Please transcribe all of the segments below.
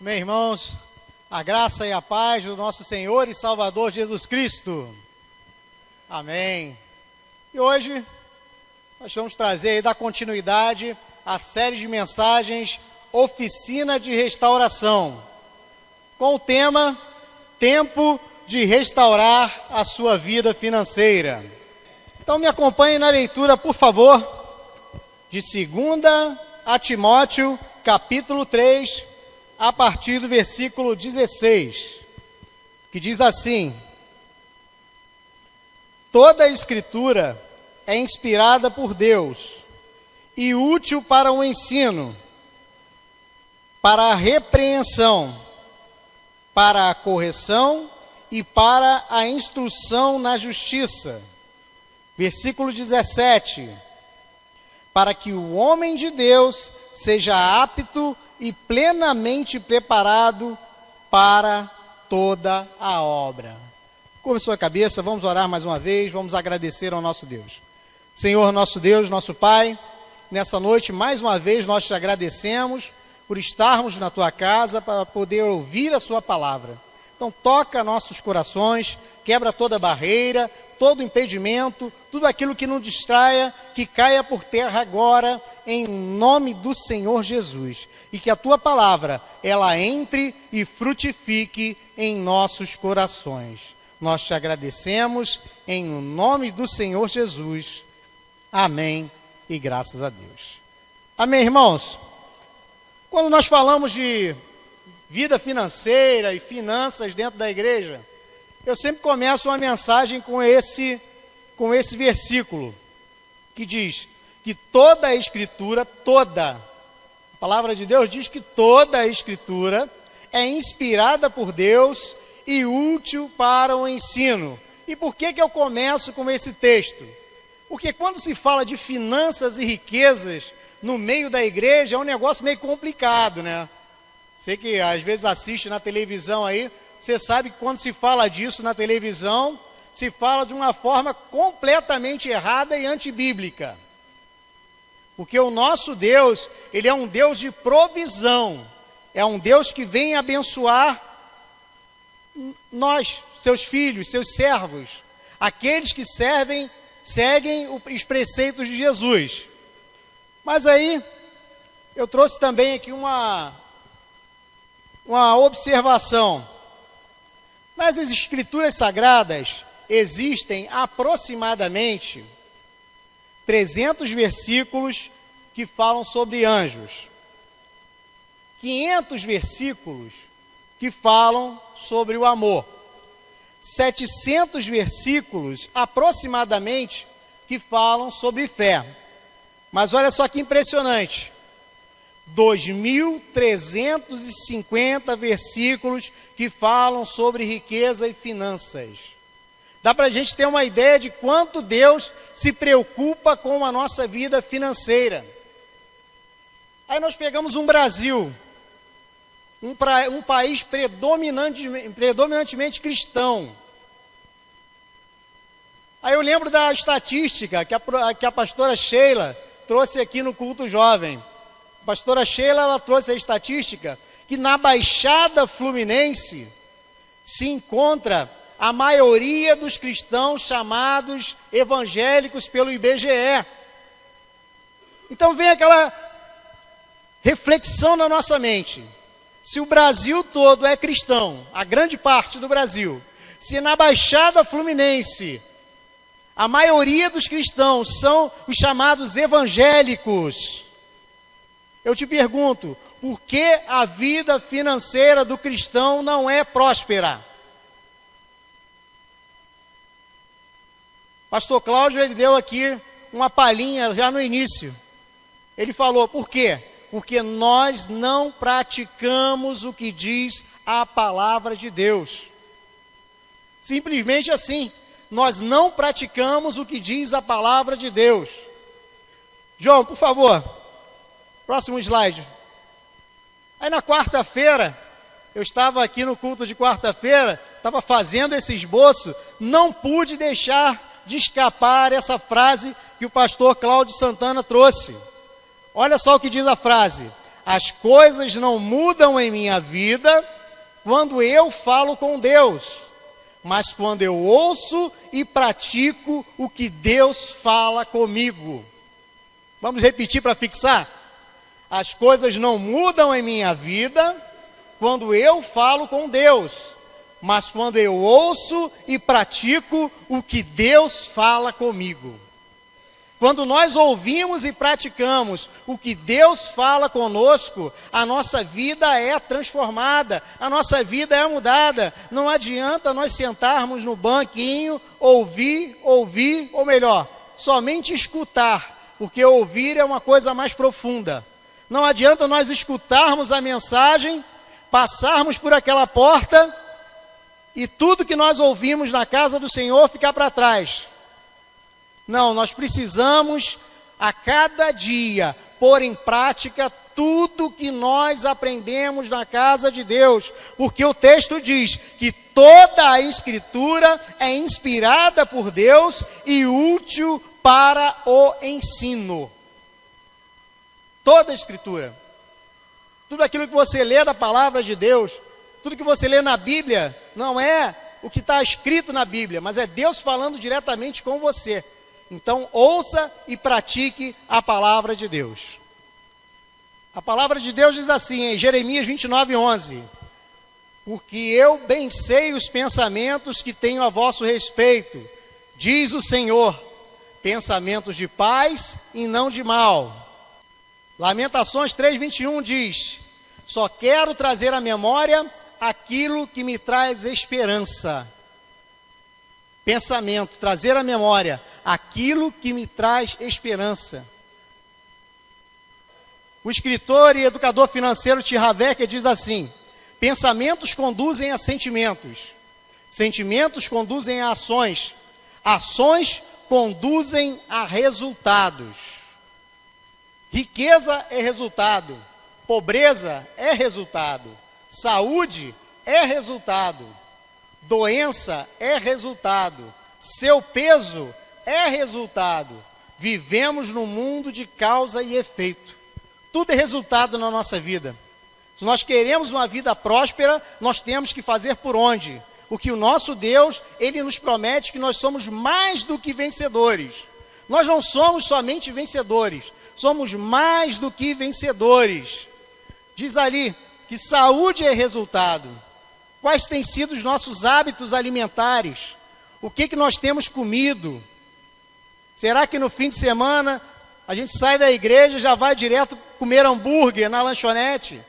Amém, irmãos? A graça e a paz do nosso Senhor e Salvador Jesus Cristo. Amém. E hoje nós vamos trazer e dar continuidade à série de mensagens Oficina de Restauração, com o tema Tempo de Restaurar a Sua Vida Financeira. Então me acompanhe na leitura, por favor, de 2 a Timóteo, capítulo 3, a partir do versículo 16, que diz assim: Toda a Escritura é inspirada por Deus e útil para o ensino, para a repreensão, para a correção e para a instrução na justiça. Versículo 17: Para que o homem de Deus seja apto e plenamente preparado para toda a obra. Curva sua cabeça, vamos orar mais uma vez, vamos agradecer ao nosso Deus. Senhor, nosso Deus, nosso Pai, nessa noite, mais uma vez, nós te agradecemos por estarmos na tua casa para poder ouvir a sua palavra. Então, toca nossos corações, quebra toda barreira, todo impedimento, tudo aquilo que nos distraia, que caia por terra agora, em nome do Senhor Jesus. E que a tua palavra, ela entre e frutifique em nossos corações. Nós te agradecemos em nome do Senhor Jesus. Amém e graças a Deus. Amém, irmãos? Quando nós falamos de vida financeira e finanças dentro da igreja, eu sempre começo uma mensagem com esse versículo, que diz que toda a Escritura, a palavra de Deus diz que toda a Escritura é inspirada por Deus e útil para o ensino. E por que eu começo com esse texto? Porque quando se fala de finanças e riquezas no meio da igreja, é um negócio meio complicado, né? Você que às vezes assiste na televisão aí, você sabe que quando se fala disso na televisão, se fala de uma forma completamente errada e antibíblica. Porque o nosso Deus, Ele é um Deus de provisão. É um Deus que vem abençoar nós, seus filhos, seus servos. Aqueles que seguem os preceitos de Jesus. Mas aí, eu trouxe também aqui uma observação. Nas Escrituras Sagradas, existem aproximadamente 300 versículos que falam sobre anjos, 500 versículos que falam sobre o amor, 700 versículos aproximadamente que falam sobre fé. Mas olha só que impressionante, 2.350 versículos que falam sobre riqueza e finanças. Dá para a gente ter uma ideia de quanto Deus se preocupa com a nossa vida financeira. Aí nós pegamos um Brasil, um país predominantemente cristão. Aí eu lembro da estatística que a pastora Sheila trouxe aqui no culto jovem. A pastora Sheila, ela trouxe a estatística que na Baixada Fluminense se encontra a maioria dos cristãos chamados evangélicos pelo IBGE. Então vem aquela reflexão na nossa mente. Se o Brasil todo é cristão, a grande parte do Brasil, se na Baixada Fluminense a maioria dos cristãos são os chamados evangélicos, eu te pergunto, por que a vida financeira do cristão não é próspera? Pastor Cláudio, ele deu aqui uma palhinha já no início. Ele falou, por quê? Porque nós não praticamos o que diz a palavra de Deus. Simplesmente assim, nós não praticamos o que diz a palavra de Deus. João, por favor, próximo slide. Aí na quarta-feira, eu estava aqui no culto de quarta-feira, estava fazendo esse esboço, não pude deixar de escapar essa frase que o pastor Cláudio Santana trouxe. Olha só o que diz a frase: As coisas não mudam em minha vida quando eu falo com Deus, mas quando eu ouço e pratico o que Deus fala comigo. Vamos repetir para fixar? As coisas não mudam em minha vida quando eu falo com Deus, mas quando eu ouço e pratico o que Deus fala comigo. Quando nós ouvimos e praticamos o que Deus fala conosco, a nossa vida é transformada, a nossa vida é mudada. Não adianta nós sentarmos no banquinho, ouvir, ou melhor, somente escutar, porque ouvir é uma coisa mais profunda. Não adianta nós escutarmos a mensagem, passarmos por aquela porta e tudo que nós ouvimos na casa do Senhor ficar para trás. Não, nós precisamos a cada dia pôr em prática tudo que nós aprendemos na casa de Deus, porque o texto diz que toda a Escritura é inspirada por Deus e útil para o ensino. Toda a Escritura. Tudo aquilo que você lê da palavra de Deus, tudo que você lê na Bíblia, não é o que está escrito na Bíblia, mas é Deus falando diretamente com você. Então, ouça e pratique a palavra de Deus. A palavra de Deus diz assim, em Jeremias 29:11: porque eu bem sei os pensamentos que tenho a vosso respeito, diz o Senhor, pensamentos de paz e não de mal. Lamentações 3:21 diz: só quero trazer à memória aquilo que me traz esperança. Pensamento, trazer à memória aquilo que me traz esperança. O escritor e educador financeiro T. Harv Eker diz assim: pensamentos conduzem a sentimentos, sentimentos conduzem a ações, ações conduzem a resultados. Riqueza é resultado, pobreza é resultado, saúde é resultado, doença é resultado, seu peso é resultado. Vivemos num mundo de causa e efeito. Tudo é resultado na nossa vida. Se nós queremos uma vida próspera, nós temos que fazer por onde? O que o nosso Deus, Ele nos promete que nós somos mais do que vencedores. Nós não somos somente vencedores, somos mais do que vencedores. Diz ali que saúde é resultado. Quais têm sido os nossos hábitos alimentares? O que nós temos comido? Será que no fim de semana a gente sai da igreja e já vai direto comer hambúrguer na lanchonete?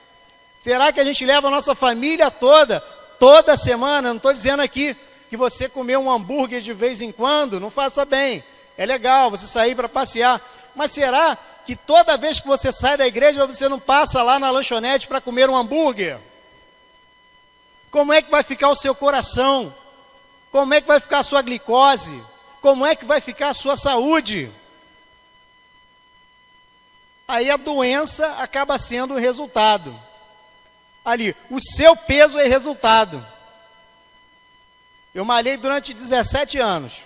Será que a gente leva a nossa família toda semana? Não estou dizendo aqui que você comer um hambúrguer de vez em quando não faça bem. É legal você sair para passear. Mas será que toda vez que você sai da igreja você não passa lá na lanchonete para comer um hambúrguer? Como é que vai ficar o seu coração? Como é que vai ficar a sua glicose? Como é que vai ficar a sua saúde? Aí a doença acaba sendo o resultado. Ali, o seu peso é resultado. Eu malhei durante 17 anos.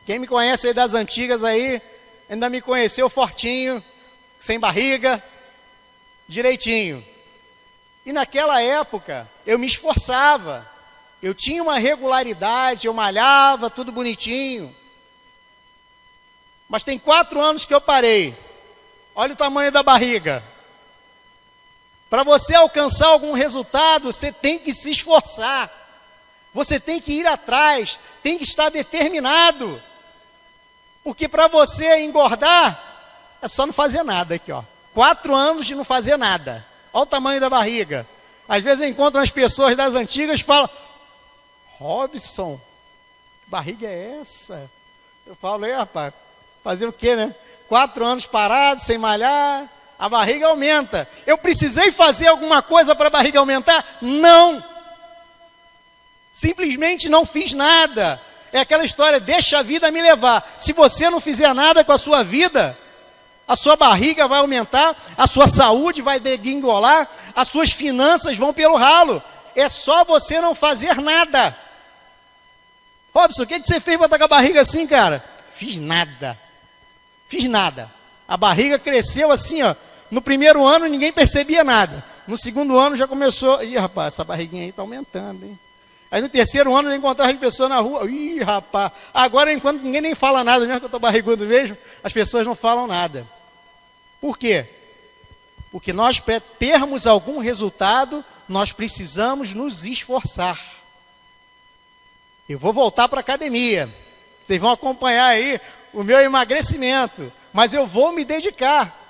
Quem me conhece aí das antigas aí, ainda me conheceu fortinho, sem barriga, direitinho. E naquela época, eu me esforçava. Eu tinha uma regularidade, eu malhava, tudo bonitinho. Mas tem 4 anos que eu parei. Olha o tamanho da barriga. Para você alcançar algum resultado, você tem que se esforçar. Você tem que ir atrás, tem que estar determinado. Porque para você engordar, é só não fazer nada aqui, ó. 4 anos de não fazer nada. Olha o tamanho da barriga. Às vezes eu encontro as pessoas das antigas e falo: Robson, que barriga é essa? Eu falo: rapaz, fazer o quê, né? 4 anos parado, sem malhar, a barriga aumenta. Eu precisei fazer alguma coisa para a barriga aumentar? Não. Simplesmente não fiz nada. É aquela história, deixa a vida me levar. Se você não fizer nada com a sua vida, a sua barriga vai aumentar, a sua saúde vai degringolar, as suas finanças vão pelo ralo. É só você não fazer nada. Robson, o que você fez para estar com a barriga assim, cara? Fiz nada. A barriga cresceu assim, ó, No primeiro ano ninguém percebia nada. No segundo ano já começou, ih rapaz, essa barriguinha aí está aumentando, hein? Aí no terceiro ano eu encontrava as pessoas na rua, ih rapaz, agora enquanto ninguém nem fala nada, mesmo que eu estou barrigudo mesmo, as pessoas não falam nada. Por quê? Porque nós, para termos algum resultado, nós precisamos nos esforçar. Eu vou voltar para a academia, vocês vão acompanhar aí o meu emagrecimento, mas eu vou me dedicar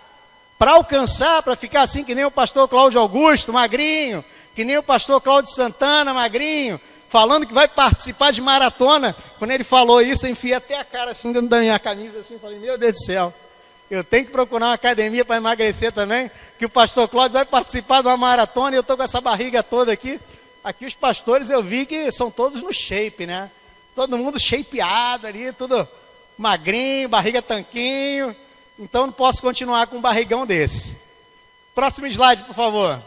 para alcançar, para ficar assim que nem o pastor Cláudio Augusto, magrinho, que nem o pastor Cláudio Santana, magrinho, falando que vai participar de maratona. Quando ele falou isso, eu enfiei até a cara assim dentro da minha camisa, assim, falei, meu Deus do céu, eu tenho que procurar uma academia para emagrecer também, que o pastor Cláudio vai participar de uma maratona e eu estou com essa barriga toda aqui. Aqui os pastores eu vi que são todos no shape, né? Todo mundo shapeado ali, tudo magrinho, barriga tanquinho. Então não posso continuar com um barrigão desse. Próximo slide, por favor.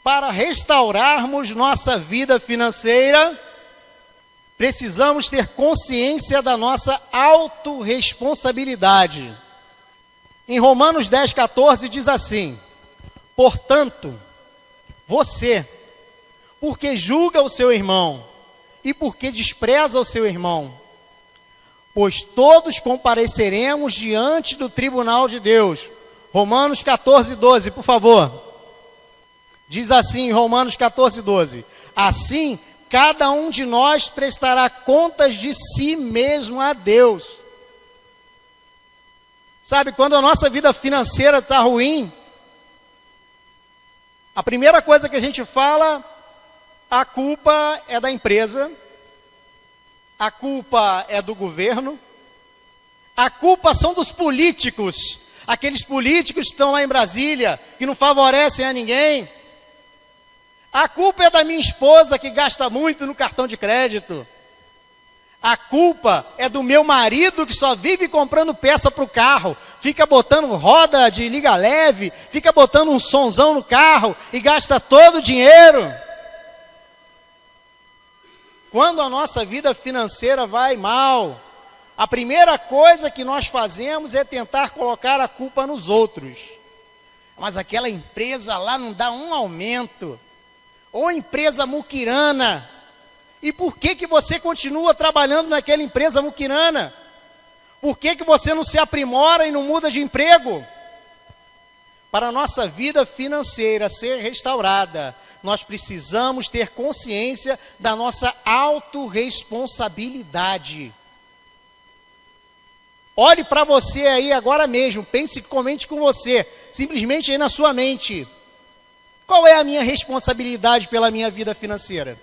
Para restaurarmos nossa vida financeira, precisamos ter consciência da nossa autorresponsabilidade. Em Romanos 10,14 diz assim: portanto, você, porque julga o seu irmão e porque despreza o seu irmão, pois todos compareceremos diante do tribunal de Deus. Romanos 14,12, por favor. Diz assim, Romanos 14,12: assim, cada um de nós prestará contas de si mesmo a Deus. Sabe, quando a nossa vida financeira está ruim, a primeira coisa que a gente fala, a culpa é da empresa, a culpa é do governo, a culpa são dos políticos, aqueles políticos que estão lá em Brasília, que não favorecem a ninguém. A culpa é da minha esposa, que gasta muito no cartão de crédito. A culpa é do meu marido, que só vive comprando peça para o carro, fica botando roda de liga leve, fica botando um sonzão no carro e gasta todo o dinheiro. Quando a nossa vida financeira vai mal, a primeira coisa que nós fazemos é tentar colocar a culpa nos outros. Mas aquela empresa lá não dá um aumento. Ou empresa muquirana. E por que você continua trabalhando naquela empresa muquirana? Por que você não se aprimora e não muda de emprego? Para a nossa vida financeira ser restaurada, nós precisamos ter consciência da nossa autorresponsabilidade. Olhe para você aí agora mesmo, pense, comente com você, simplesmente aí na sua mente. Qual é a minha responsabilidade pela minha vida financeira?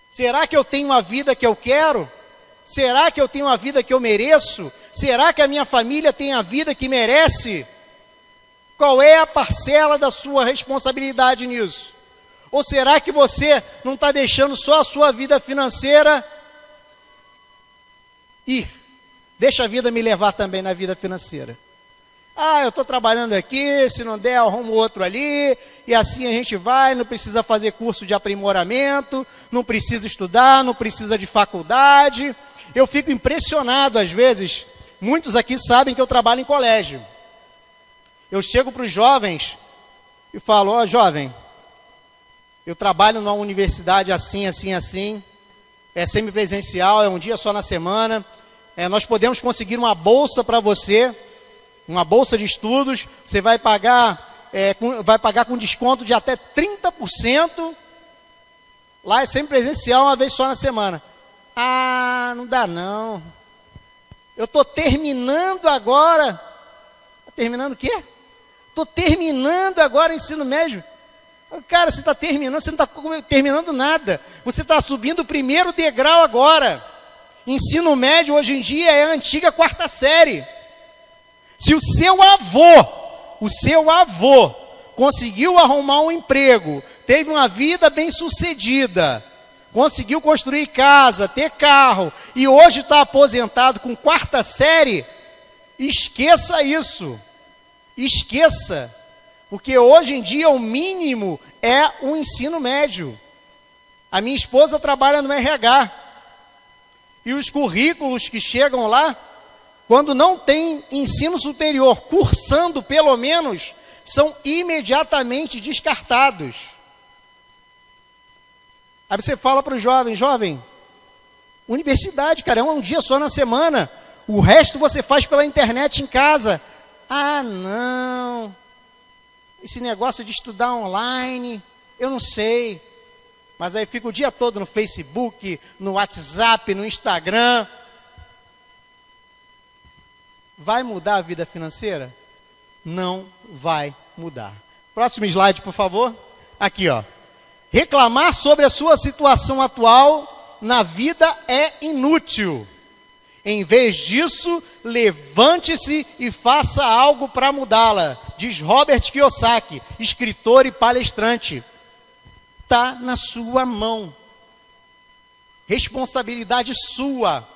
Será que eu tenho a vida que eu quero? Será que eu tenho a vida que eu mereço? Será que a minha família tem a vida que merece? Qual é a parcela da sua responsabilidade nisso? Ou será que você não está deixando só a sua vida financeira ir? Deixa a vida me levar também na vida financeira. Ah, eu estou trabalhando aqui, se não der, eu arrumo outro ali, e assim a gente vai, não precisa fazer curso de aprimoramento, não precisa estudar, não precisa de faculdade. Eu fico impressionado às vezes, muitos aqui sabem que eu trabalho em colégio. Eu chego para os jovens e falo, ó jovem, eu trabalho numa universidade assim, assim, assim, é semipresencial, é um dia só na semana, nós podemos conseguir uma bolsa para você, uma bolsa de estudos, você vai pagar com desconto de até 30%, lá é semipresencial, uma vez só na semana. Ah, não dá não, eu estou terminando agora, terminando o quê? Estou terminando agora o ensino médio. Cara, você está terminando, você não está terminando nada, você está subindo o primeiro degrau agora. Ensino médio hoje em dia é a antiga quarta série. Se o seu avô conseguiu arrumar um emprego, teve uma vida bem sucedida, conseguiu construir casa, ter carro, e hoje está aposentado com quarta série, esqueça isso. Esqueça. Porque hoje em dia o mínimo é o ensino médio. A minha esposa trabalha no RH. E os currículos que chegam lá, quando não tem ensino superior, cursando pelo menos, são imediatamente descartados. Aí você fala para o jovem, universidade, cara, é um dia só na semana, o resto você faz pela internet em casa. Ah, não, esse negócio de estudar online, eu não sei, mas aí fica o dia todo no Facebook, no WhatsApp, no Instagram. Vai mudar a vida financeira? Não vai mudar. Próximo slide, por favor. Aqui, ó. Reclamar sobre a sua situação atual na vida é inútil. Em vez disso, levante-se e faça algo para mudá-la, diz Robert Kiyosaki, escritor e palestrante. Está na sua mão. Responsabilidade sua.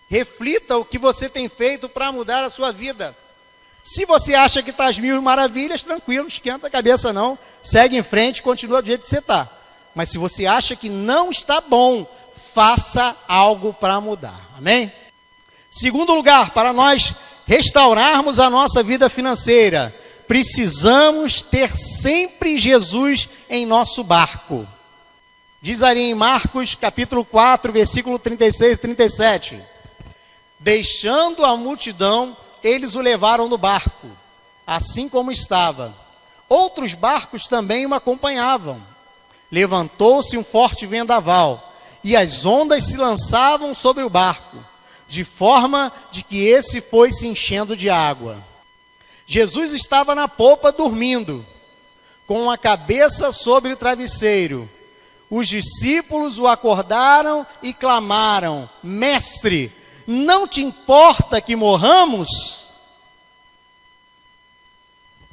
Reflita o que você tem feito para mudar a sua vida. Se você acha que está às mil maravilhas, tranquilo, esquenta a cabeça não, segue em frente, continua do jeito que você está. Mas se você acha que não está bom, faça algo para mudar. Amém? Segundo lugar, para nós restaurarmos a nossa vida financeira, precisamos ter sempre Jesus em nosso barco. Diz ali em Marcos, capítulo 4, versículo 36 e 37. Deixando a multidão, eles o levaram no barco, assim como estava. Outros barcos também o acompanhavam. Levantou-se um forte vendaval, e as ondas se lançavam sobre o barco, de forma de que esse foi se enchendo de água. Jesus estava na popa dormindo, com a cabeça sobre o travesseiro. Os discípulos o acordaram e clamaram: Mestre, não te importa que morramos?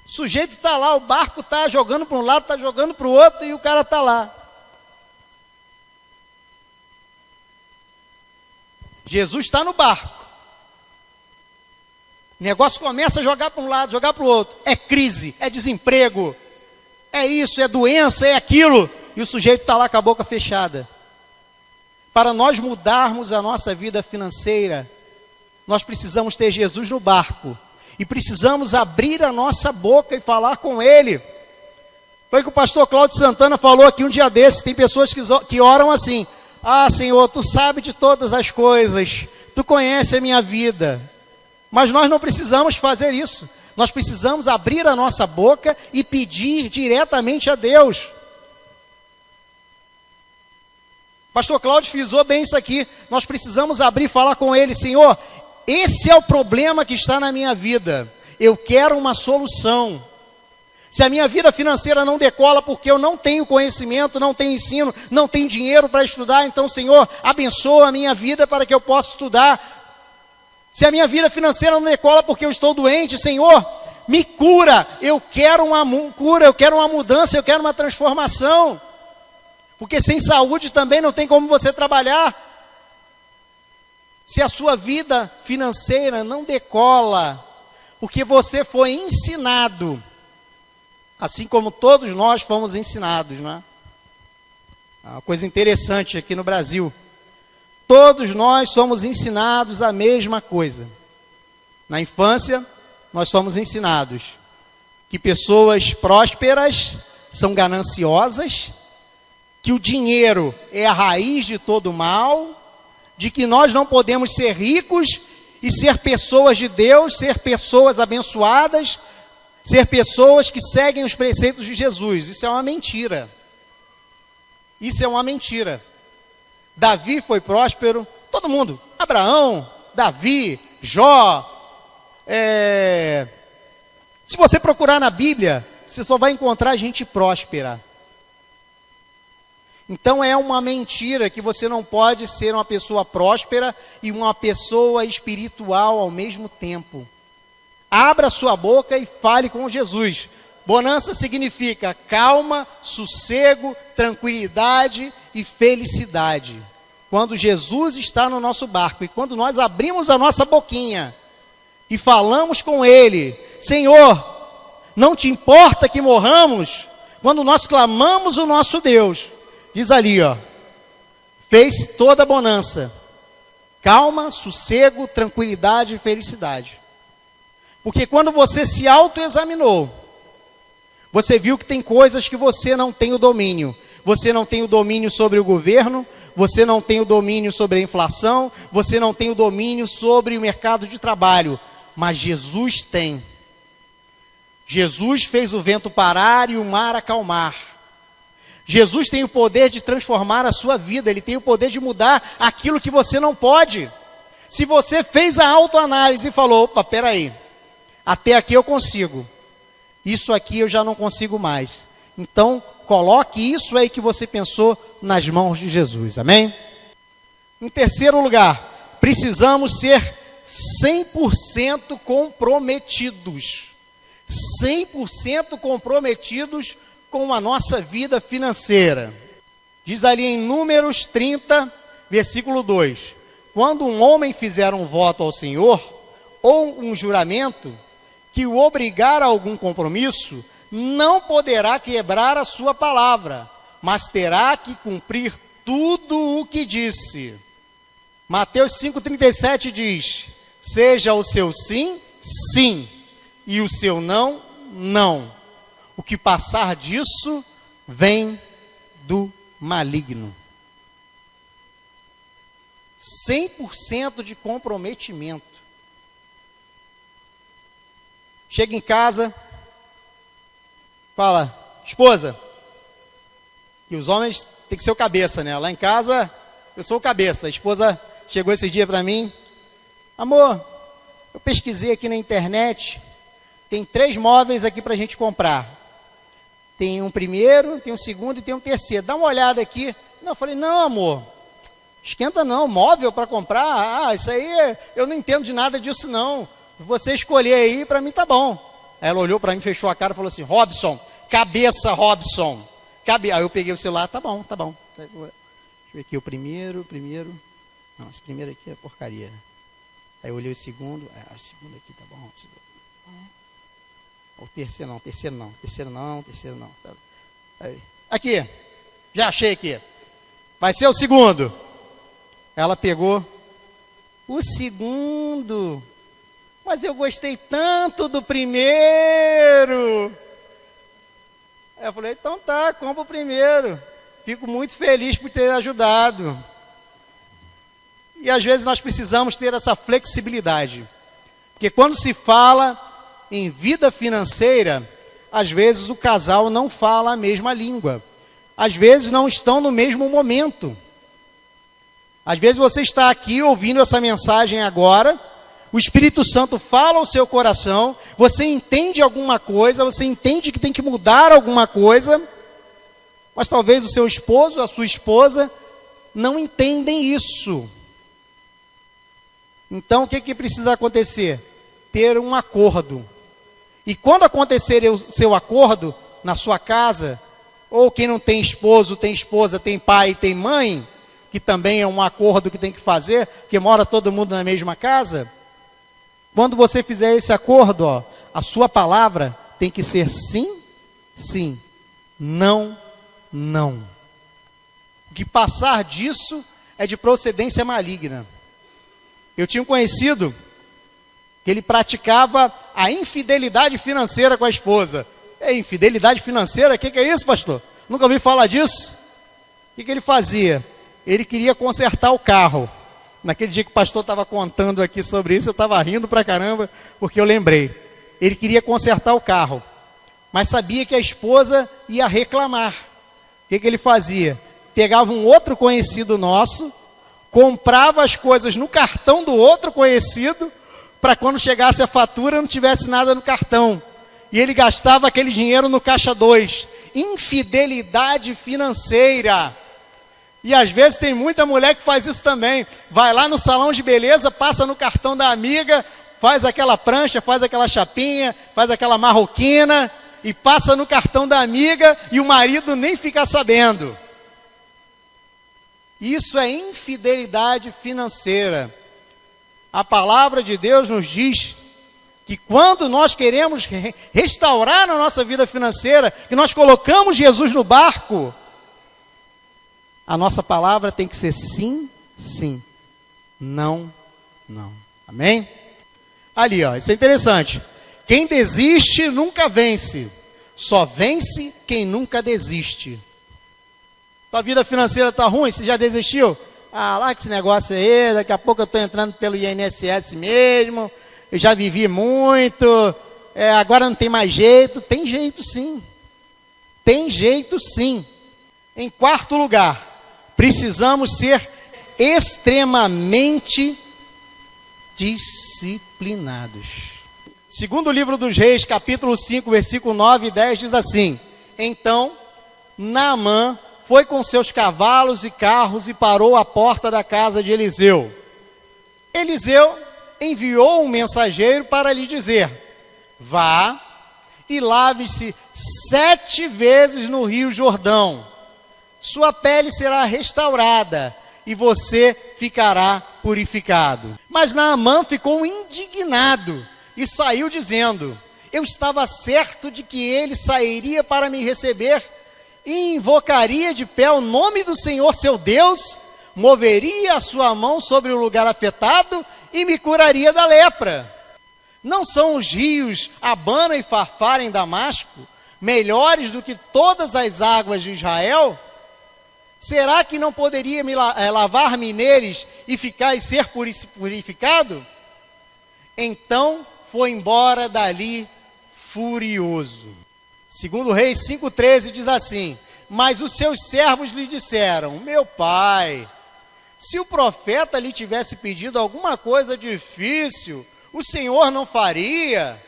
O sujeito está lá, o barco está jogando para um lado, está jogando para o outro, e o cara está lá. Jesus está no barco. O negócio começa a jogar para um lado, jogar para o outro. É crise, é desemprego, é isso, é doença, é aquilo. E o sujeito está lá com a boca fechada. Para nós mudarmos a nossa vida financeira, nós precisamos ter Jesus no barco. E precisamos abrir a nossa boca e falar com Ele. Foi o que o pastor Cláudio Santana falou aqui um dia desses. Tem pessoas que oram assim: ah, Senhor, Tu sabe de todas as coisas, Tu conhece a minha vida. Mas nós não precisamos fazer isso. Nós precisamos abrir a nossa boca e pedir diretamente a Deus. Pastor Cláudio frisou bem isso aqui. Nós precisamos abrir e falar com Ele: Senhor, esse é o problema que está na minha vida. Eu quero uma solução. Se a minha vida financeira não decola porque eu não tenho conhecimento, não tenho ensino, não tenho dinheiro para estudar, então, Senhor, abençoa a minha vida para que eu possa estudar. Se a minha vida financeira não decola porque eu estou doente, Senhor, me cura. Eu quero uma cura, eu quero uma mudança, eu quero uma transformação. Porque sem saúde também não tem como você trabalhar. Se a sua vida financeira não decola, porque você foi ensinado, assim como todos nós fomos ensinados, não é? Uma coisa interessante aqui no Brasil. Todos nós somos ensinados a mesma coisa. Na infância, nós somos ensinados que pessoas prósperas são gananciosas, que o dinheiro é a raiz de todo mal, de que nós não podemos ser ricos e ser pessoas de Deus, ser pessoas abençoadas, ser pessoas que seguem os preceitos de Jesus. Isso é uma mentira. Isso é uma mentira. Davi foi próspero, todo mundo, Abraão, Davi, Jó. Se você procurar na Bíblia, você só vai encontrar gente próspera. Então é uma mentira que você não pode ser uma pessoa próspera e uma pessoa espiritual ao mesmo tempo. Abra sua boca e fale com Jesus. Bonança significa calma, sossego, tranquilidade e felicidade. Quando Jesus está no nosso barco e quando nós abrimos a nossa boquinha e falamos com Ele: Senhor, não te importa que morramos? Quando nós clamamos o nosso Deus, diz ali, ó, fez toda a bonança. Calma, sossego, tranquilidade e felicidade. Porque quando você se autoexaminou, você viu que tem coisas que você não tem o domínio. Você não tem o domínio sobre o governo, você não tem o domínio sobre a inflação, você não tem o domínio sobre o mercado de trabalho. Mas Jesus tem. Jesus fez o vento parar e o mar acalmar. Jesus tem o poder de transformar a sua vida, Ele tem o poder de mudar aquilo que você não pode. Se você fez a autoanálise e falou, opa, peraí, até aqui eu consigo, isso aqui eu já não consigo mais. Então, coloque isso aí que você pensou nas mãos de Jesus, amém? Em terceiro lugar, precisamos ser 100% comprometidos. 100% comprometidos com a nossa vida financeira. Diz ali em Números 30, versículo 2: quando um homem fizer um voto ao Senhor, ou um juramento, que o obrigar a algum compromisso, não poderá quebrar a sua palavra, mas terá que cumprir tudo o que disse. Mateus 5,37 diz: seja o seu sim, sim, e o seu não, não. O que passar disso vem do maligno. 100% de comprometimento. Chega em casa, fala, esposa, e os homens tem que ser o cabeça, né? Lá em casa, eu sou o cabeça. A esposa chegou esse dia para mim, amor, eu pesquisei aqui na internet, tem 3 móveis aqui para a gente comprar. Tem um primeiro, tem um segundo e tem um terceiro. Dá uma olhada aqui. Não, eu falei, não, amor, esquenta não, móvel para comprar, isso aí, eu não entendo de nada disso não. Você escolher aí, para mim tá bom. Aí ela olhou para mim, fechou a cara e falou assim, Robson, cabeça Robson. Aí eu peguei o celular, tá bom. Deixa eu ver aqui o primeiro. Não, esse primeiro aqui é porcaria. Aí eu olhei o segundo, o segundo aqui tá bom. O terceiro não. Aí, aqui, já achei aqui. Vai ser o segundo. Ela pegou o segundo. Mas eu gostei tanto do primeiro. Aí eu falei, então tá, compra o primeiro. Fico muito feliz por ter ajudado. E às vezes nós precisamos ter essa flexibilidade. Porque quando se fala em vida financeira, às vezes o casal não fala a mesma língua. Às vezes não estão no mesmo momento. Às vezes você está aqui ouvindo essa mensagem agora, o Espírito Santo fala ao seu coração, você entende alguma coisa, você entende que tem que mudar alguma coisa, mas talvez o seu esposo, a sua esposa, não entendem isso. Então o que precisa acontecer? Ter um acordo. E quando acontecer o seu acordo na sua casa, ou quem não tem esposo, tem esposa, tem pai, tem mãe, que também é um acordo que tem que fazer, que mora todo mundo na mesma casa, quando você fizer esse acordo, a sua palavra tem que ser sim, sim, não, não. O que passar disso é de procedência maligna. Eu tinha um conhecido que ele praticava a infidelidade financeira com a esposa. Infidelidade financeira? O que é isso, pastor? Nunca ouvi falar disso? O que ele fazia? Ele queria consertar o carro. Naquele dia que o pastor estava contando aqui sobre isso, eu estava rindo pra caramba, porque eu lembrei. Ele queria consertar o carro, mas sabia que a esposa ia reclamar. O que ele fazia? Pegava um outro conhecido nosso, comprava as coisas no cartão do outro conhecido, para quando chegasse a fatura não tivesse nada no cartão. E ele gastava aquele dinheiro no caixa 2. Infidelidade financeira. E às vezes tem muita mulher que faz isso também. Vai lá no salão de beleza, passa no cartão da amiga, faz aquela prancha, faz aquela chapinha, faz aquela marroquina, e passa no cartão da amiga, e o marido nem fica sabendo. Isso é infidelidade financeira. A palavra de Deus nos diz que quando nós queremos restaurar a nossa vida financeira, que nós colocamos Jesus no barco, a nossa palavra tem que ser sim, sim, Não. Amém? Ali, ó, isso é interessante. Quem desiste nunca vence. Só vence quem nunca desiste. Tua vida financeira está ruim? Você já desistiu? Ah, lá que esse negócio aí, daqui a pouco eu estou entrando pelo INSS mesmo, eu já vivi muito, agora não tem mais jeito. Tem jeito sim. Tem jeito sim. Em quarto lugar, precisamos ser extremamente disciplinados. Segundo o livro dos Reis, capítulo 5, versículo 9 e 10, diz assim: Então Naamã foi com seus cavalos e carros e parou à porta da casa de Eliseu. Eliseu enviou um mensageiro para lhe dizer: Vá e lave-se 7 vezes no rio Jordão. Sua pele será restaurada e você ficará purificado. Mas Naamã ficou indignado e saiu dizendo: Eu estava certo de que ele sairia para me receber e invocaria de pé o nome do Senhor seu Deus, moveria a sua mão sobre o lugar afetado e me curaria da lepra. Não são os rios Abana e Farfar em Damasco melhores do que todas as águas de Israel? Será que não poderia lavar-me neles e ficar e ser purificado? Então foi embora dali furioso. Segundo Reis 5,13 diz assim: Mas os seus servos lhe disseram: Meu pai, se o profeta lhe tivesse pedido alguma coisa difícil, o Senhor não faria.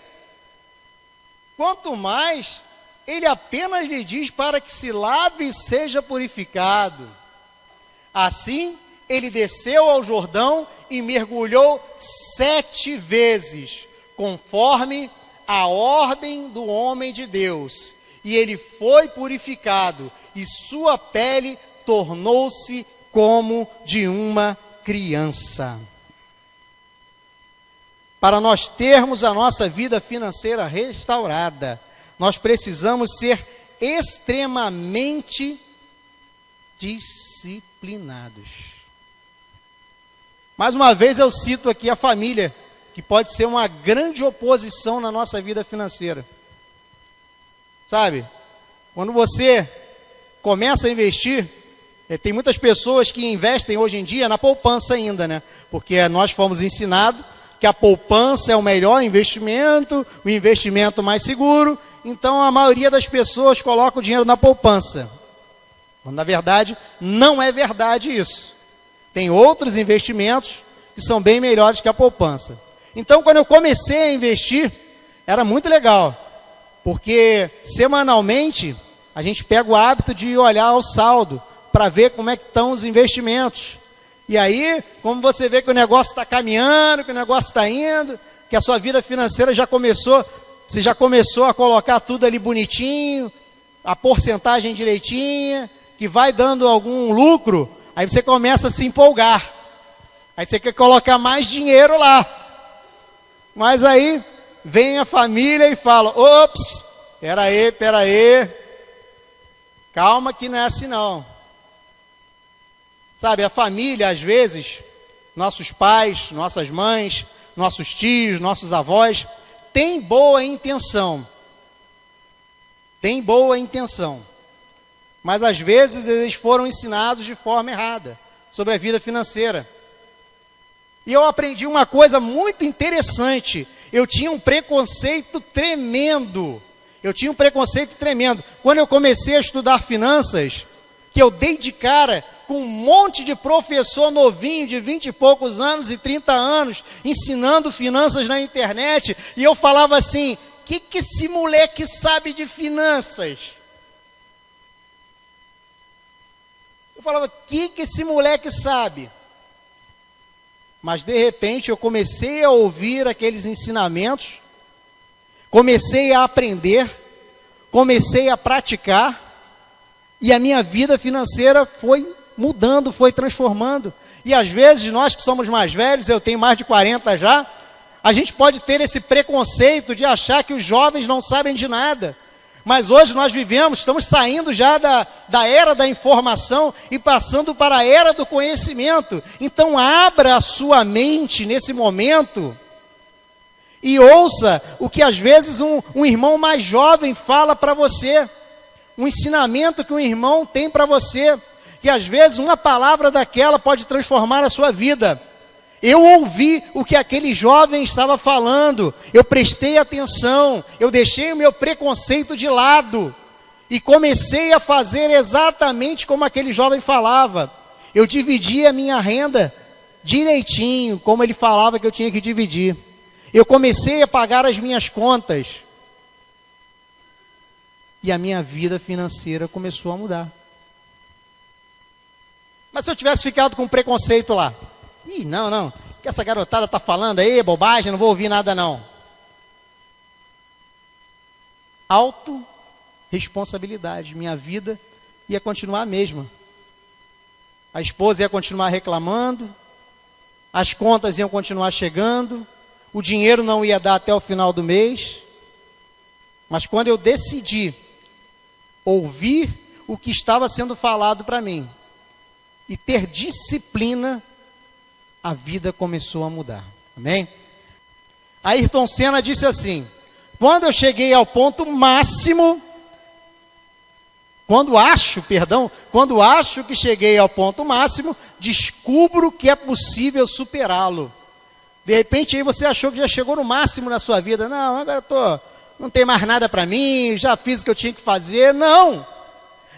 Quanto mais, ele apenas lhe diz para que se lave e seja purificado. Assim, ele desceu ao Jordão e mergulhou 7 vezes, conforme a ordem do homem de Deus. E ele foi purificado, e sua pele tornou-se como de uma criança. Para nós termos a nossa vida financeira restaurada, nós precisamos ser extremamente disciplinados. Mais uma vez eu cito aqui a família, que pode ser uma grande oposição na nossa vida financeira. Sabe, quando você começa a investir, tem muitas pessoas que investem hoje em dia na poupança ainda, né? Porque nós fomos ensinados que a poupança é o melhor investimento, o investimento mais seguro. Então a maioria das pessoas coloca o dinheiro na poupança, quando na verdade não é verdade isso. Tem outros investimentos que são bem melhores que a poupança. Então quando eu comecei a investir, era muito legal, porque semanalmente a gente pega o hábito de olhar o saldo para ver como é que estão os investimentos. E aí, como você vê que o negócio está caminhando, que o negócio está indo, que a sua vida financeira já começou, você já começou a colocar tudo ali bonitinho, a porcentagem direitinha, que vai dando algum lucro, aí você começa a se empolgar. Aí você quer colocar mais dinheiro lá. Mas aí vem a família e fala: ops, peraí, calma que não é assim não. Sabe, a família, às vezes, nossos pais, nossas mães, nossos tios, nossos avós, tem boa intenção. Tem boa intenção. Mas, às vezes, eles foram ensinados de forma errada sobre a vida financeira. E eu aprendi uma coisa muito interessante. Eu tinha um preconceito tremendo. Quando eu comecei a estudar finanças, que eu dei de cara com um monte de professor novinho de 20 e poucos anos e 30 anos, ensinando finanças na internet, e eu falava assim: que esse moleque sabe de finanças? Eu falava: que esse moleque sabe? Mas de repente eu comecei a ouvir aqueles ensinamentos, comecei a aprender, comecei a praticar, e a minha vida financeira foi mudando, foi transformando. E às vezes nós que somos mais velhos, eu tenho mais de 40 já, a gente pode ter esse preconceito de achar que os jovens não sabem de nada. Mas hoje nós estamos saindo já da era da informação e passando para a era do conhecimento. Então abra a sua mente nesse momento e ouça o que às vezes um irmão mais jovem fala para você. Um ensinamento que um irmão tem para você. Que às vezes uma palavra daquela pode transformar a sua vida. Eu ouvi o que aquele jovem estava falando, eu prestei atenção, eu deixei o meu preconceito de lado e comecei a fazer exatamente como aquele jovem falava. Eu dividi a minha renda direitinho, como ele falava que eu tinha que dividir. Eu comecei a pagar as minhas contas e a minha vida financeira começou a mudar. Mas se eu tivesse ficado com preconceito lá, não, o que essa garotada está falando aí, bobagem, não vou ouvir nada não. Autorresponsabilidade, minha vida ia continuar a mesma. A esposa ia continuar reclamando, as contas iam continuar chegando, o dinheiro não ia dar até o final do mês. Mas quando eu decidi ouvir o que estava sendo falado para mim e ter disciplina, a vida começou a mudar. Amém? Ayrton Senna disse assim: quando eu cheguei ao ponto máximo, quando acho que cheguei ao ponto máximo, descubro que é possível superá-lo. De repente aí você achou que já chegou no máximo na sua vida. Não, agora não tem mais nada para mim, já fiz o que eu tinha que fazer. Não!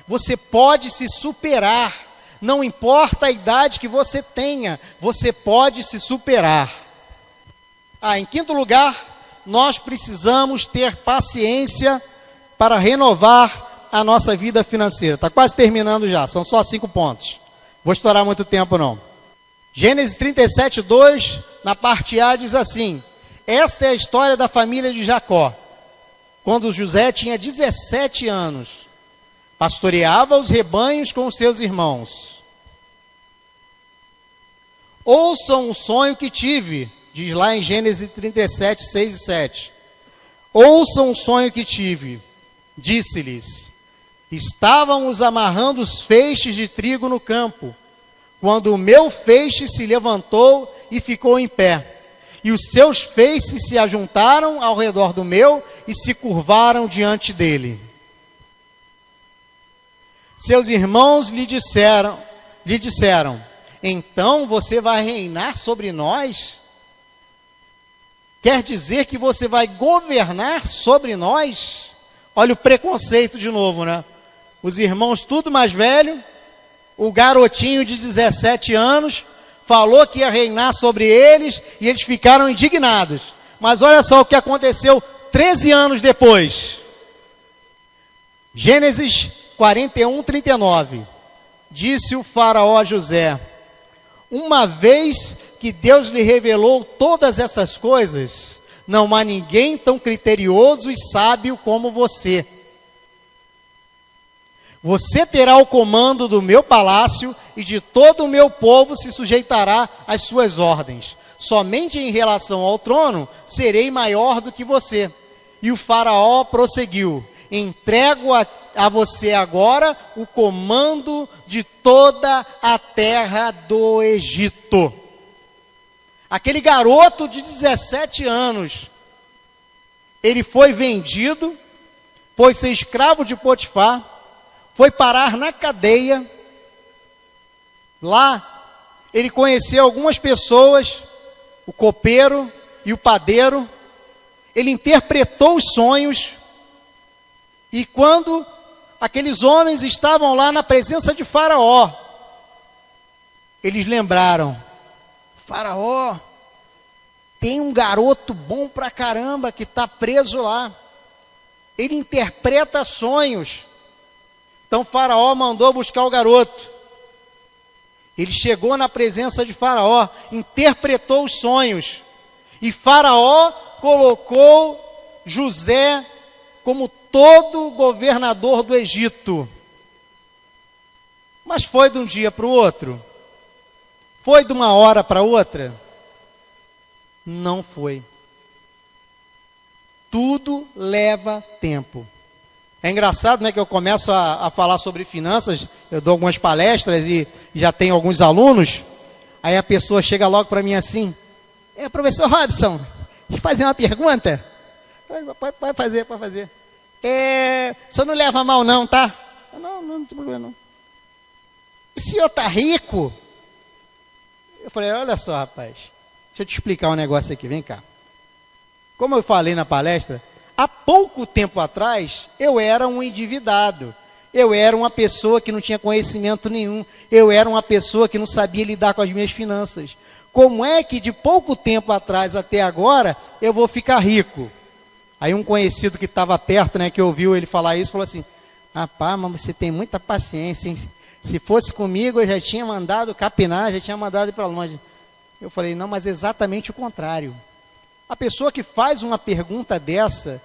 Você pode se superar. Não importa a idade que você tenha, você pode se superar. Em quinto lugar, nós precisamos ter paciência para renovar a nossa vida financeira. Está quase terminando já, são só 5 pontos. Vou estourar muito tempo não. Gênesis 37, 2, na parte A diz assim: essa é a história da família de Jacó. Quando José tinha 17 anos, pastoreava os rebanhos com seus irmãos. Ouçam o sonho que tive, diz lá em Gênesis 37, 6 e 7. Ouçam o sonho que tive, disse-lhes: estávamos amarrando os feixes de trigo no campo, quando o meu feixe se levantou e ficou em pé, e os seus feixes se ajuntaram ao redor do meu e se curvaram diante dele. Seus irmãos lhe disseram: então você vai reinar sobre nós? Quer dizer que você vai governar sobre nós? Olha o preconceito de novo, né? Os irmãos tudo mais velho, o garotinho de 17 anos falou que ia reinar sobre eles e eles ficaram indignados. Mas olha só o que aconteceu 13 anos depois. Gênesis 41, 39. Disse o faraó a José: uma vez que Deus lhe revelou todas essas coisas, não há ninguém tão criterioso e sábio como você. Você terá o comando do meu palácio e de todo o meu povo se sujeitará às suas ordens. Somente em relação ao trono serei maior do que você. E o faraó prosseguiu: entrego a você agora o comando de toda a terra do Egito. Aquele garoto de 17 anos, ele foi vendido, foi ser escravo de Potifar, foi parar na cadeia. Lá, ele conheceu algumas pessoas, o copeiro e o padeiro. Ele interpretou os sonhos, e quando aqueles homens estavam lá na presença de Faraó, eles lembraram: Faraó, tem um garoto bom pra caramba que está preso lá, ele interpreta sonhos. Então Faraó mandou buscar o garoto. Ele chegou na presença de Faraó, interpretou os sonhos, e Faraó colocou José como todo governador do Egito. Mas foi de um dia para o outro? Foi de uma hora para outra? Não foi. Tudo leva tempo. É engraçado, né, que eu começo a falar sobre finanças, eu dou algumas palestras e já tenho alguns alunos, aí a pessoa chega logo para mim assim, professor Robson, deixa eu fazer uma pergunta? Pode fazer. O senhor não leva mal não, tá? Não tem problema não. O senhor tá rico? Eu falei, olha só, rapaz, deixa eu te explicar um negócio aqui, vem cá. Como eu falei na palestra, há pouco tempo atrás, eu era um endividado. Eu era uma pessoa que não tinha conhecimento nenhum. Eu era uma pessoa que não sabia lidar com as minhas finanças. Como é que de pouco tempo atrás até agora, eu vou ficar rico? Aí um conhecido que estava perto, né, que ouviu ele falar isso, falou assim, rapaz, mas você tem muita paciência, hein? Se fosse comigo, eu já tinha mandado capinar, já tinha mandado ir para longe. Eu falei, não, mas exatamente o contrário. A pessoa que faz uma pergunta dessa,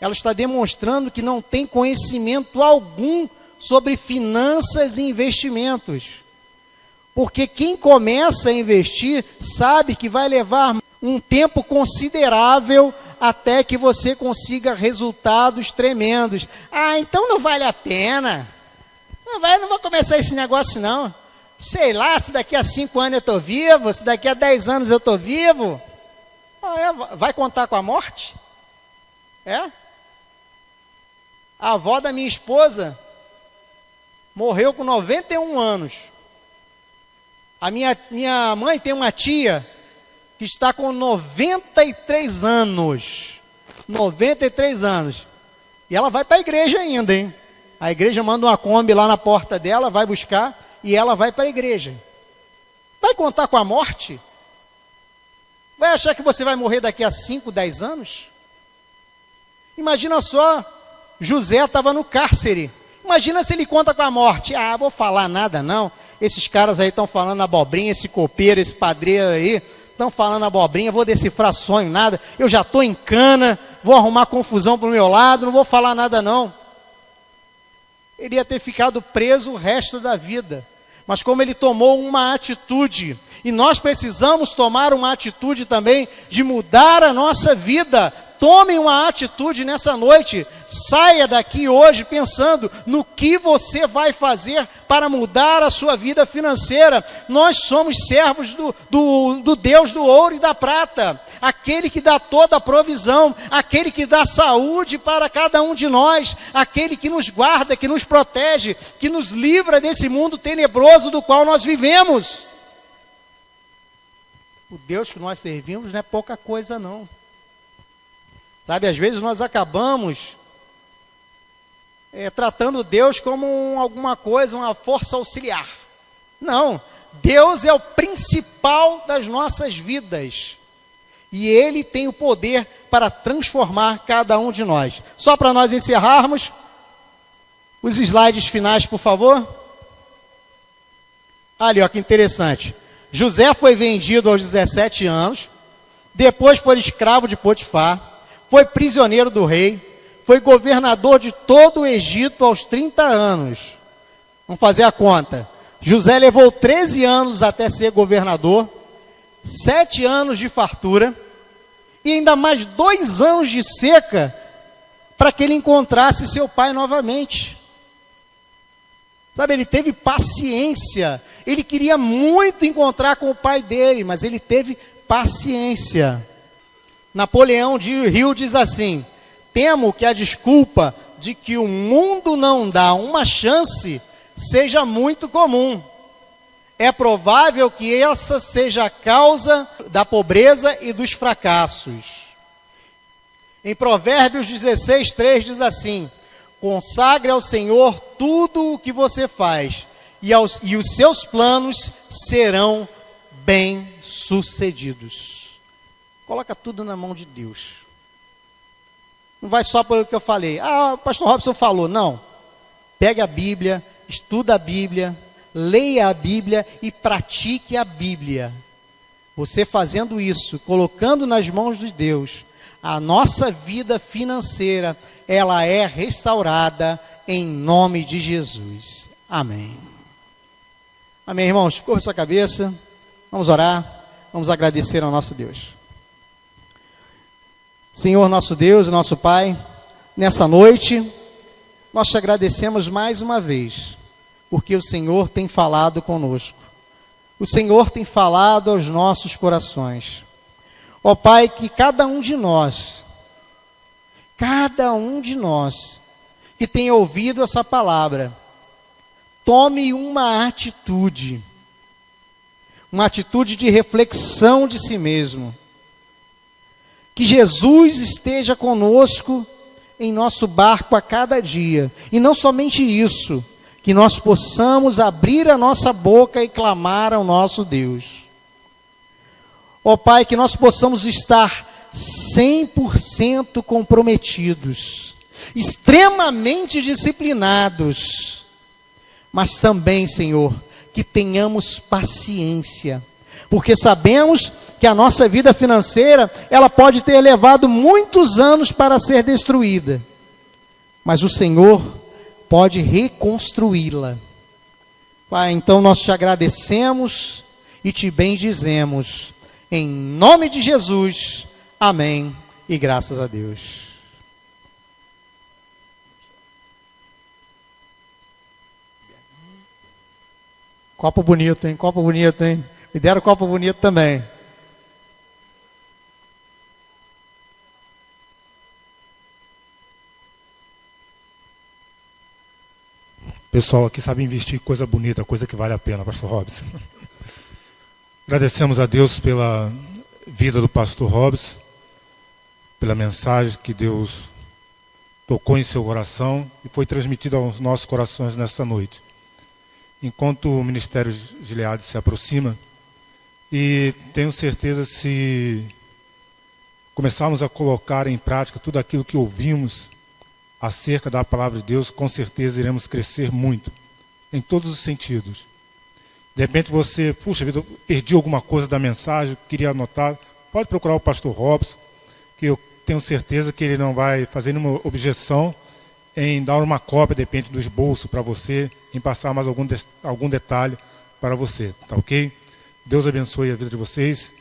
ela está demonstrando que não tem conhecimento algum sobre finanças e investimentos. Porque quem começa a investir sabe que vai levar um tempo considerável até que você consiga resultados tremendos. Então não vale a pena. Não vou começar esse negócio não. Sei lá, se daqui a 5 anos eu estou vivo, se daqui a 10 anos eu estou vivo. Vai contar com a morte? A avó da minha esposa morreu com 91 anos. A minha mãe tem uma tia que está com 93 anos. 93 anos. E ela vai para a igreja ainda, hein? A igreja manda uma Kombi lá na porta dela, vai buscar e ela vai para a igreja. Vai contar com a morte? Vai achar que você vai morrer daqui a 5, 10 anos? Imagina só, José estava no cárcere. Imagina se ele conta com a morte. Vou falar nada não. Esses caras aí estão falando abobrinha, esse copeiro, esse padreiro aí, estão falando abobrinha, vou decifrar sonho, nada. Eu já estou em cana, vou arrumar confusão para o meu lado, não vou falar nada não. Ele ia ter ficado preso o resto da vida. Mas como ele tomou uma atitude, e nós precisamos tomar uma atitude também de mudar a nossa vida. Tome uma atitude nessa noite. Saia daqui hoje pensando no que você vai fazer para mudar a sua vida financeira. Nós somos servos do Deus do ouro e da prata. Aquele que dá toda a provisão, aquele que dá saúde para cada um de nós, aquele que nos guarda, que nos protege, que nos livra desse mundo tenebroso do qual nós vivemos. O Deus que nós servimos não é pouca coisa não. Sabe, às vezes nós acabamos tratando Deus como alguma coisa, uma força auxiliar. Não, Deus é o principal das nossas vidas. E Ele tem o poder para transformar cada um de nós. Só para nós encerrarmos, os slides finais, por favor. Ali, ó, que interessante. José foi vendido aos 17 anos, depois foi escravo de Potifar, foi prisioneiro do rei, foi governador de todo o Egito aos 30 anos. Vamos fazer a conta. José levou 13 anos até ser governador, 7 anos de fartura, e ainda mais 2 anos de seca, para que ele encontrasse seu pai novamente. Sabe, ele teve paciência, ele queria muito encontrar com o pai dele, mas ele teve paciência. Napoleão Hill diz assim: temo que a desculpa de que o mundo não dá uma chance seja muito comum. É provável que essa seja a causa da pobreza e dos fracassos. Em Provérbios 16:3 diz assim: consagre ao Senhor tudo o que você faz, e os seus planos serão bem-sucedidos. Coloca tudo na mão de Deus. Não vai só pelo que eu falei. O pastor Robson falou. Não. Pegue a Bíblia, estuda a Bíblia, leia a Bíblia e pratique a Bíblia. Você fazendo isso, colocando nas mãos de Deus, a nossa vida financeira, ela é restaurada em nome de Jesus. Amém. Amém, irmãos? Curva sua cabeça. Vamos orar. Vamos agradecer ao nosso Deus. Senhor, nosso Deus e nosso Pai, nessa noite, nós te agradecemos mais uma vez, porque o Senhor tem falado conosco. O Senhor tem falado aos nossos corações. Ó Pai, que cada um de nós que tem ouvido essa palavra, tome uma atitude de reflexão de si mesmo. Que Jesus esteja conosco em nosso barco a cada dia. E não somente isso, que nós possamos abrir a nossa boca e clamar ao nosso Deus. Ó Pai, que nós possamos estar 100% comprometidos, extremamente disciplinados, mas também, Senhor, que tenhamos paciência, porque sabemos que a nossa vida financeira, ela pode ter levado muitos anos para ser destruída, mas o Senhor pode reconstruí-la. Pai, então nós te agradecemos e te bendizemos, em nome de Jesus, amém, e graças a Deus. Copo bonito, hein? Copo bonito, hein? Me deram copo bonito também. Pessoal aqui sabe investir em coisa bonita, coisa que vale a pena, pastor Robson. Agradecemos a Deus pela vida do pastor Robson, pela mensagem que Deus tocou em seu coração e foi transmitida aos nossos corações nesta noite. Enquanto o Ministério Gilead se aproxima, e tenho certeza, se começarmos a colocar em prática tudo aquilo que ouvimos acerca da palavra de Deus, com certeza iremos crescer muito, em todos os sentidos. De repente você, puxa vida, eu perdi alguma coisa da mensagem, queria anotar, pode procurar o pastor Robson, que eu tenho certeza que ele não vai fazer nenhuma objeção em dar uma cópia, de repente, do esboço para você, em passar mais algum detalhe para você, tá ok? Deus abençoe a vida de vocês